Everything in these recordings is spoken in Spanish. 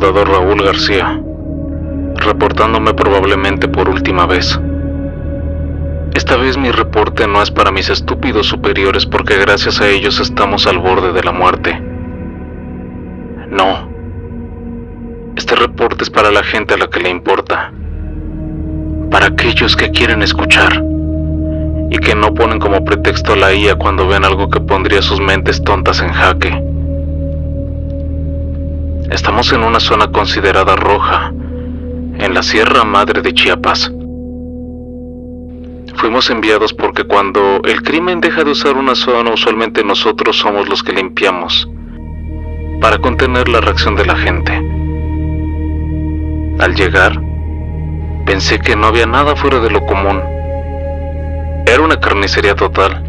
soldado Raúl García, reportándome probablemente por última vez. Esta vez mi reporte no es para mis estúpidos superiores porque gracias a ellos estamos al borde de la muerte. No. Este reporte es para la gente a la que le importa. Para aquellos que quieren escuchar y que no ponen como pretexto la IA cuando ven algo que pondría sus mentes tontas en jaque. Estamos en una zona considerada roja, en la Sierra Madre de Chiapas. Fuimos enviados porque cuando el crimen deja de usar una zona, usualmente nosotros somos los que limpiamos, para contener la reacción de la gente. Al llegar, pensé que no había nada fuera de lo común. Era una carnicería total,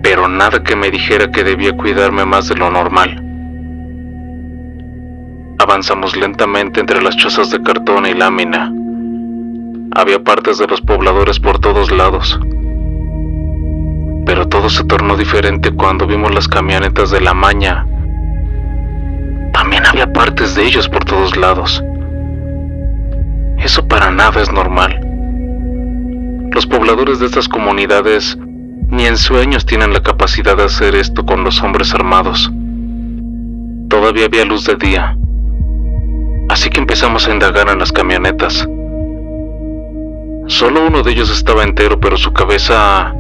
pero nada que me dijera que debía cuidarme más de lo normal. Avanzamos lentamente entre las chozas de cartón y lámina. Había partes de los pobladores por todos lados. Pero todo se tornó diferente cuando vimos las camionetas de la maña. También había partes de ellos por todos lados. Eso para nada es normal. Los pobladores de estas comunidades ni en sueños tienen la capacidad de hacer esto con los hombres armados. Todavía había luz de día, así que empezamos a indagar en las camionetas. Solo uno de ellos estaba entero, pero su cabeza...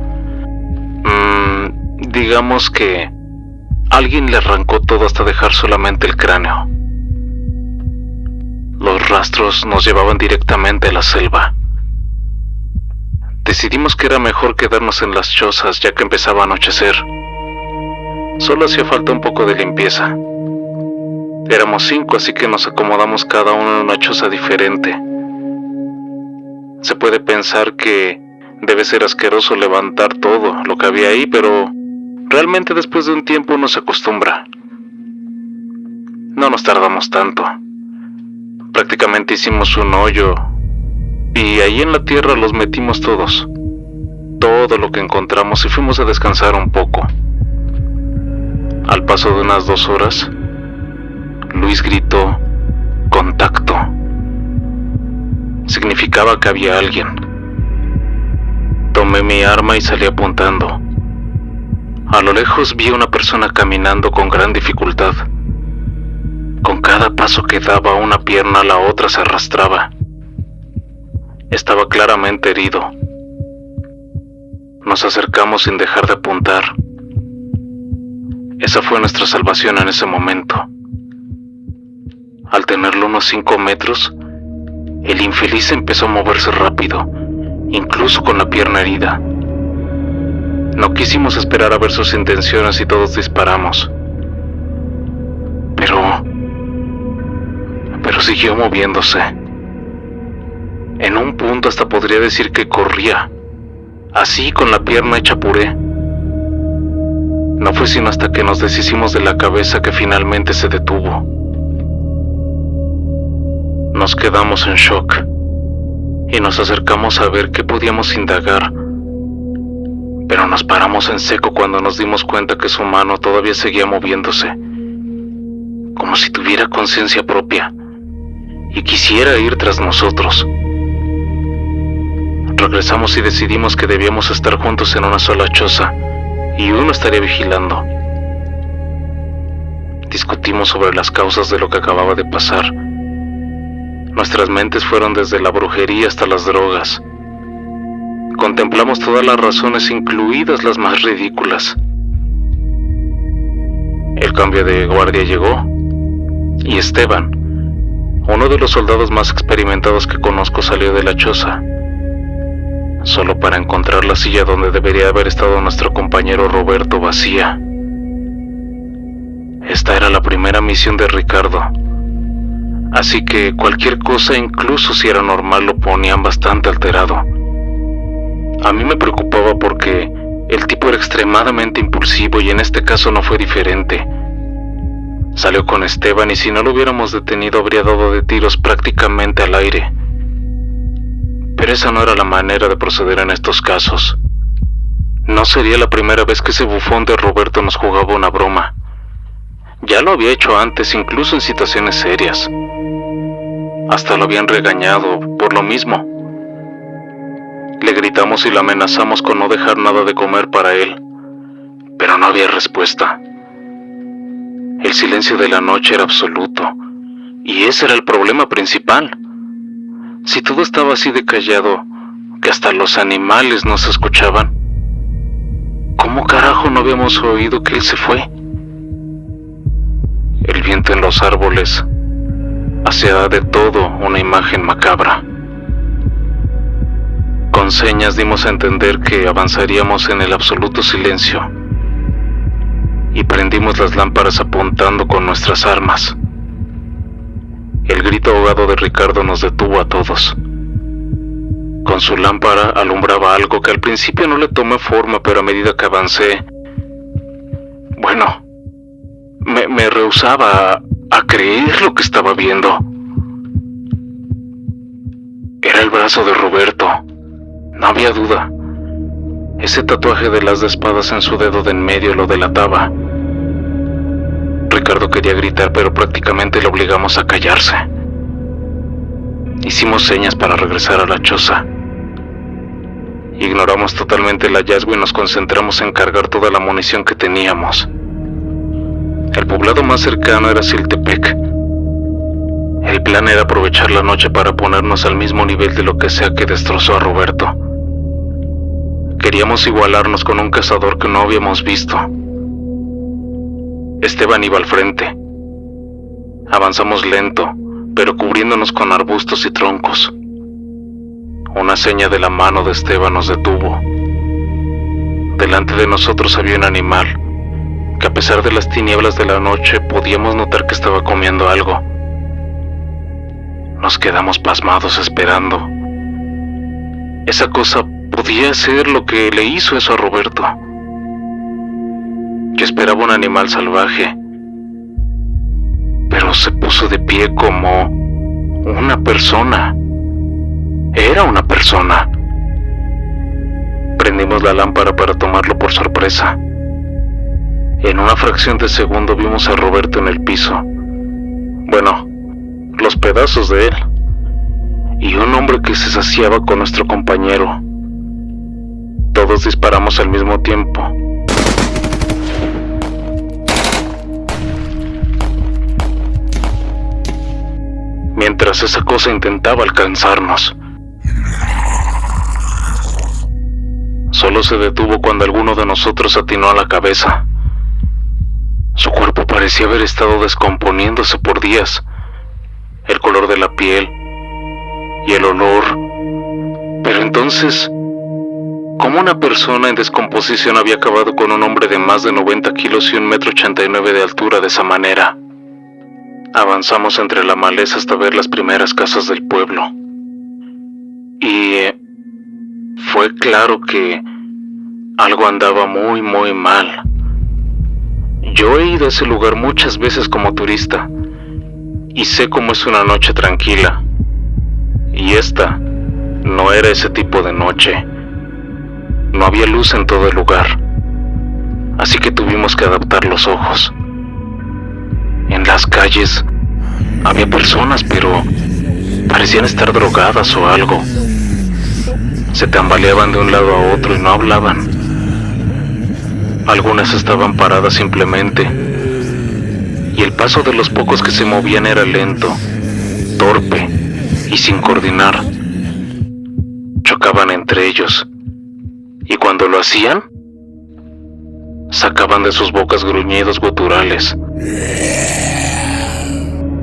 digamos que alguien le arrancó todo hasta dejar solamente el cráneo. Los rastros nos llevaban directamente a la selva. Decidimos que era mejor quedarnos en las chozas ya que empezaba a anochecer. Solo hacía falta un poco de limpieza. Éramos 5, así que nos acomodamos cada uno en una choza diferente. Se puede pensar que debe ser asqueroso levantar todo lo que había ahí, pero realmente después de un tiempo uno se acostumbra. No nos tardamos tanto. Prácticamente hicimos un hoyo y ahí en la tierra los metimos todos. Todo lo que encontramos y fuimos a descansar un poco. Al paso de unas 2 horas, Luis gritó: "Contacto". Significaba que había alguien. Tomé mi arma y salí apuntando. A lo lejos vi a una persona caminando con gran dificultad. Con cada paso que daba una pierna, la otra se arrastraba. Estaba claramente herido. Nos acercamos sin dejar de apuntar. Esa fue nuestra salvación en ese momento. Al tenerlo unos 5 metros, el infeliz empezó a moverse rápido, incluso con la pierna herida. No quisimos esperar a ver sus intenciones y todos disparamos. Pero siguió moviéndose. En un punto hasta podría decir que corría, así con la pierna hecha puré. No fue sino hasta que nos deshicimos de la cabeza que finalmente se detuvo. Nos quedamos en shock y nos acercamos a ver qué podíamos indagar, pero nos paramos en seco cuando nos dimos cuenta que su mano todavía seguía moviéndose, como si tuviera conciencia propia y quisiera ir tras nosotros. Regresamos y decidimos que debíamos estar juntos en una sola choza y uno estaría vigilando. Discutimos sobre las causas de lo que acababa de pasar. Nuestras mentes fueron desde la brujería hasta las drogas. Contemplamos todas las razones, incluidas las más ridículas. El cambio de guardia llegó y Esteban, uno de los soldados más experimentados que conozco, salió de la choza, solo para encontrar la silla donde debería haber estado nuestro compañero Roberto vacía. Esta era la primera misión de Ricardo, así que cualquier cosa, incluso si era normal, lo ponían bastante alterado. A mí me preocupaba porque el tipo era extremadamente impulsivo y en este caso no fue diferente. Salió con Esteban y si no lo hubiéramos detenido habría dado de tiros prácticamente al aire. Pero esa no era la manera de proceder en estos casos. No sería la primera vez que ese bufón de Roberto nos jugaba una broma. Ya lo había hecho antes, incluso en situaciones serias. Hasta lo habían regañado por lo mismo. Le gritamos y lo amenazamos con no dejar nada de comer para él, pero no había respuesta. El silencio de la noche era absoluto, y ese era el problema principal. Si todo estaba así de callado, que hasta los animales nos escuchaban, ¿cómo carajo no habíamos oído que él se fue? El viento en los árboles hacía de todo una imagen macabra. Con señas dimos a entender que avanzaríamos en el absoluto silencio y prendimos las lámparas apuntando con nuestras armas. El grito ahogado de Ricardo nos detuvo a todos. Con su lámpara alumbraba algo que al principio no le tomé forma, pero a medida que avancé, bueno, me rehusaba a creer lo que estaba viendo. Era el brazo de Roberto, no había duda. Ese tatuaje de las de espadas en su dedo de en medio lo delataba. Ricardo quería gritar, pero prácticamente lo obligamos a callarse. Hicimos señas para regresar a la choza. Ignoramos totalmente el hallazgo y nos concentramos en cargar toda la munición que teníamos. El poblado más cercano era Siltepec. El plan era aprovechar la noche para ponernos al mismo nivel de lo que sea que destrozó a Roberto. Queríamos igualarnos con un cazador que no habíamos visto. Esteban iba al frente. Avanzamos lento, pero cubriéndonos con arbustos y troncos. Una seña de la mano de Esteban nos detuvo. Delante de nosotros había un animal que, a pesar de las tinieblas de la noche, podíamos notar que estaba comiendo algo. Nos quedamos pasmados esperando. Esa cosa podía ser lo que le hizo eso a Roberto. Yo esperaba un animal salvaje, pero se puso de pie como una persona. Era una persona. Prendimos la lámpara para tomarlo por sorpresa. En una fracción de segundo vimos a Roberto en el piso. Bueno, los pedazos de él. Y un hombre que se saciaba con nuestro compañero. Todos disparamos al mismo tiempo. Mientras esa cosa intentaba alcanzarnos. Solo se detuvo cuando alguno de nosotros atinó a la cabeza. Su cuerpo parecía haber estado descomponiéndose por días. El color de la piel y el olor. Pero entonces, ¿cómo una persona en descomposición había acabado con un hombre de más de 90 kilos y 1,89 m de altura de esa manera? Avanzamos entre la maleza hasta ver las primeras casas del pueblo. Y fue claro que algo andaba muy mal. Yo he ido a ese lugar muchas veces como turista y sé cómo es una noche tranquila. Y esta no era ese tipo de noche. No había luz en todo el lugar, así que tuvimos que adaptar los ojos. En las calles había personas, pero parecían estar drogadas o algo. Se tambaleaban de un lado a otro y no hablaban. Algunas estaban paradas simplemente, y el paso de los pocos que se movían era lento, torpe y sin coordinar. Chocaban entre ellos, y cuando lo hacían, sacaban de sus bocas gruñidos guturales.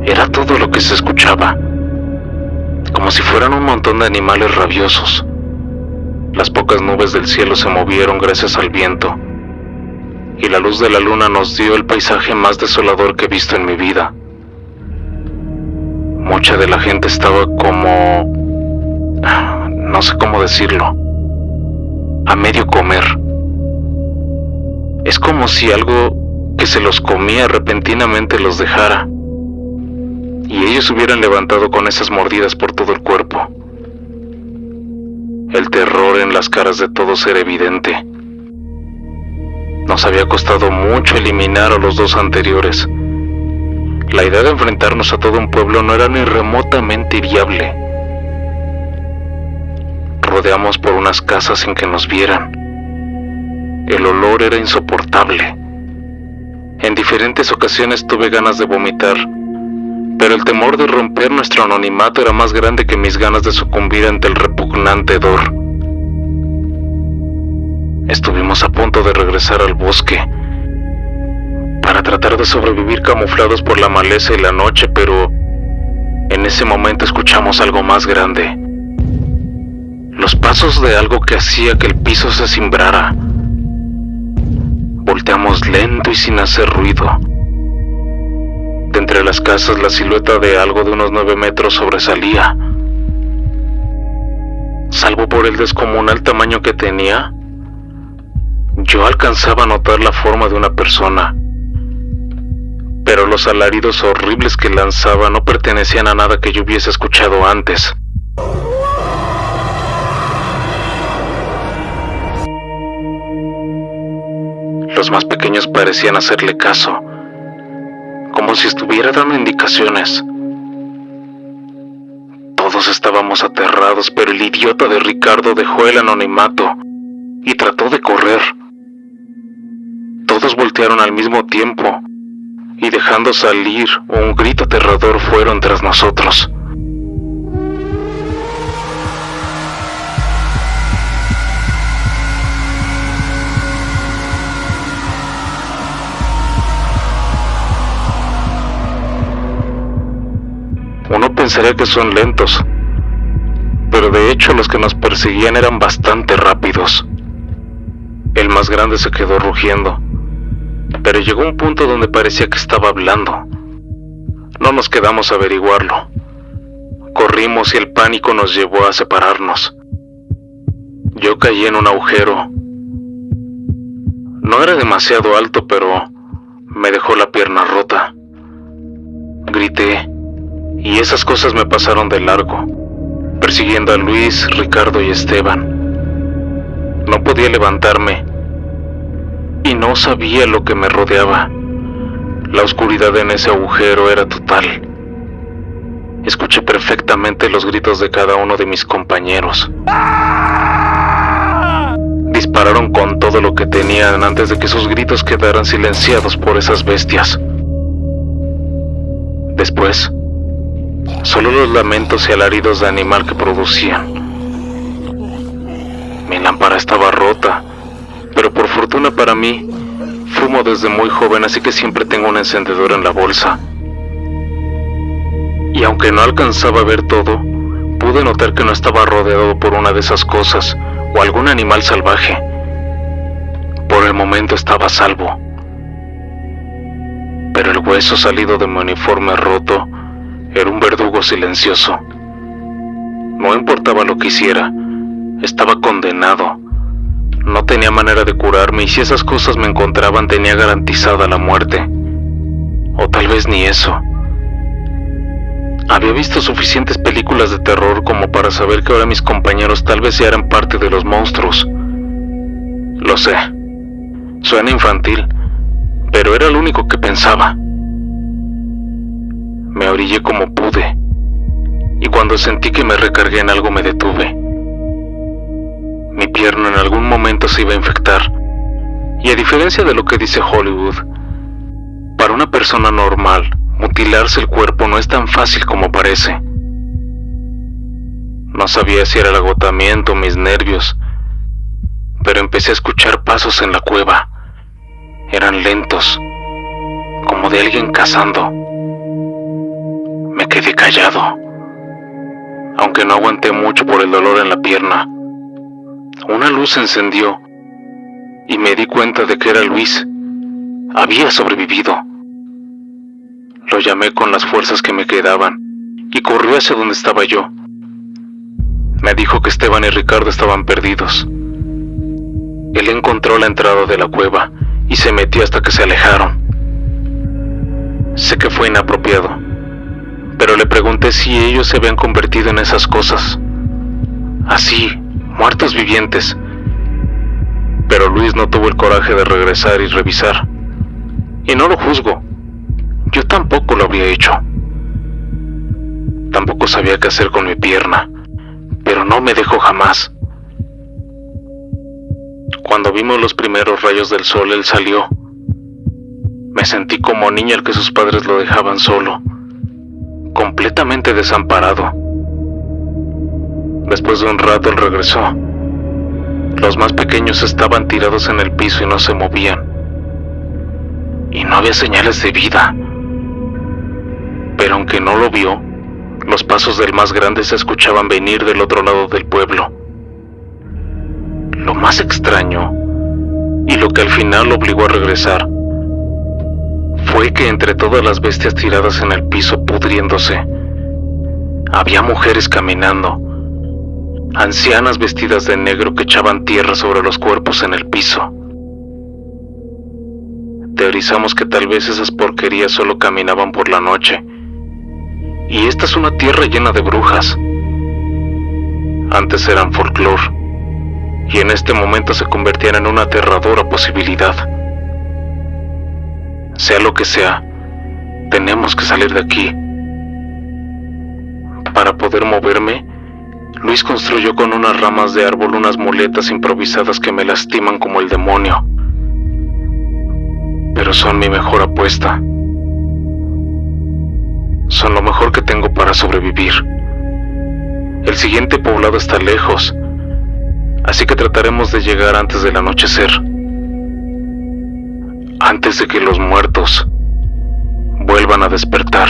Era todo lo que se escuchaba, como si fueran un montón de animales rabiosos. Las pocas nubes del cielo se movieron gracias al viento, y la luz de la luna nos dio el paisaje más desolador que he visto en mi vida. Mucha de la gente estaba como... no sé cómo decirlo, a medio comer. Es como si algo que se los comía repentinamente los dejara, y ellos hubieran levantado con esas mordidas por todo el cuerpo. El terror en las caras de todos era evidente. Nos había costado mucho eliminar a los dos anteriores, La idea de enfrentarnos a todo un pueblo no era ni remotamente viable. Rodeamos por unas casas sin que nos vieran. El olor era insoportable. En diferentes ocasiones tuve ganas de vomitar, pero el temor de romper nuestro anonimato era más grande que mis ganas de sucumbir ante el repugnante hedor. Estuvimos a punto de regresar al bosque para tratar de sobrevivir camuflados por la maleza y la noche, pero en ese momento escuchamos algo más grande. Los pasos de algo que hacía que el piso se cimbrara. Volteamos lento y sin hacer ruido. De entre las casas la silueta de algo de unos 9 metros sobresalía. Salvo por el descomunal tamaño que tenía, yo alcanzaba a notar la forma de una persona. Pero los alaridos horribles que lanzaba no pertenecían a nada que yo hubiese escuchado antes. Los más pequeños parecían hacerle caso, como si estuviera dando indicaciones. Todos estábamos aterrados, pero el idiota de Ricardo dejó el anonimato y trató de correr. Todos voltearon al mismo tiempo y, dejando salir un grito aterrador, fueron tras nosotros. Uno pensaría que son lentos, pero de hecho los que nos perseguían eran bastante rápidos. El más grande se quedó rugiendo, pero llegó un punto donde parecía que estaba hablando. No nos quedamos a averiguarlo. Corrimos y el pánico nos llevó a separarnos. Yo caí en un agujero. No era demasiado alto, pero me dejó la pierna rota. Grité, y esas cosas me pasaron de largo, persiguiendo a Luis, Ricardo y Esteban. No podía levantarme y no sabía lo que me rodeaba. La oscuridad en ese agujero era total. Escuché perfectamente los gritos de cada uno de mis compañeros. Dispararon con todo lo que tenían antes de que sus gritos quedaran silenciados por esas bestias. Después, solo los lamentos y alaridos de animal que producían. Mi lámpara estaba rota, pero por fortuna para mí, fumo desde muy joven, así que siempre tengo un encendedor en la bolsa. Y aunque no alcanzaba a ver todo, pude notar que no estaba rodeado por una de esas cosas o algún animal salvaje. Por el momento estaba a salvo. Pero el hueso salido de mi uniforme roto era un verdugo silencioso. No importaba lo que hiciera, estaba condenado. No tenía manera de curarme, y si esas cosas me encontraban tenía garantizada la muerte. O tal vez ni eso. Había visto suficientes películas de terror como para saber que ahora mis compañeros tal vez ya eran parte de los monstruos. Lo sé, suena infantil, pero era lo único que pensaba. Me orillé como pude, y cuando sentí que me recargué en algo me detuve. Mi pierna en algún momento se iba a infectar, y a diferencia de lo que dice Hollywood, para una persona normal, mutilarse el cuerpo no es tan fácil como parece. No sabía si era el agotamiento o mis nervios, pero empecé a escuchar pasos en la cueva. Eran lentos, como de alguien cazando. Me quedé callado, aunque no aguanté mucho por el dolor en la pierna. Una luz se encendió y me di cuenta de que era Luis. Había sobrevivido. Lo llamé con las fuerzas que me quedaban y corrió hacia donde estaba yo. Me dijo que Esteban y Ricardo estaban perdidos. Él encontró la entrada de la cueva y se metió hasta que se alejaron. Sé que fue inapropiado, pero le pregunté si ellos se habían convertido en esas cosas. Así, muertos vivientes. Pero Luis no tuvo el coraje de regresar y revisar. Y no lo juzgo. Yo tampoco lo habría hecho. Tampoco sabía qué hacer con mi pierna, pero no me dejó jamás. Cuando vimos los primeros rayos del sol, él salió. Me sentí como niño al que sus padres lo dejaban solo, completamente desamparado. Después de un rato él regresó. Los más pequeños estaban tirados en el piso y no se movían. Y no había señales de vida. Pero aunque no lo vio, los pasos del más grande se escuchaban venir del otro lado del pueblo. Lo más extraño, y lo que al final lo obligó a regresar, fue que entre todas las bestias tiradas en el piso pudriéndose, había mujeres caminando, ancianas vestidas de negro que echaban tierra sobre los cuerpos en el piso. Teorizamos que tal vez esas porquerías solo caminaban por la noche, y esta es una tierra llena de brujas. Antes eran folclore, y en este momento se convertían en una aterradora posibilidad. Sea lo que sea, tenemos que salir de aquí. Para poder moverme, Luis construyó con unas ramas de árbol unas muletas improvisadas que me lastiman como el demonio, pero son mi mejor apuesta. Son lo mejor que tengo para sobrevivir. El siguiente poblado está lejos, así que trataremos de llegar antes del anochecer, antes de que los muertos vuelvan a despertar.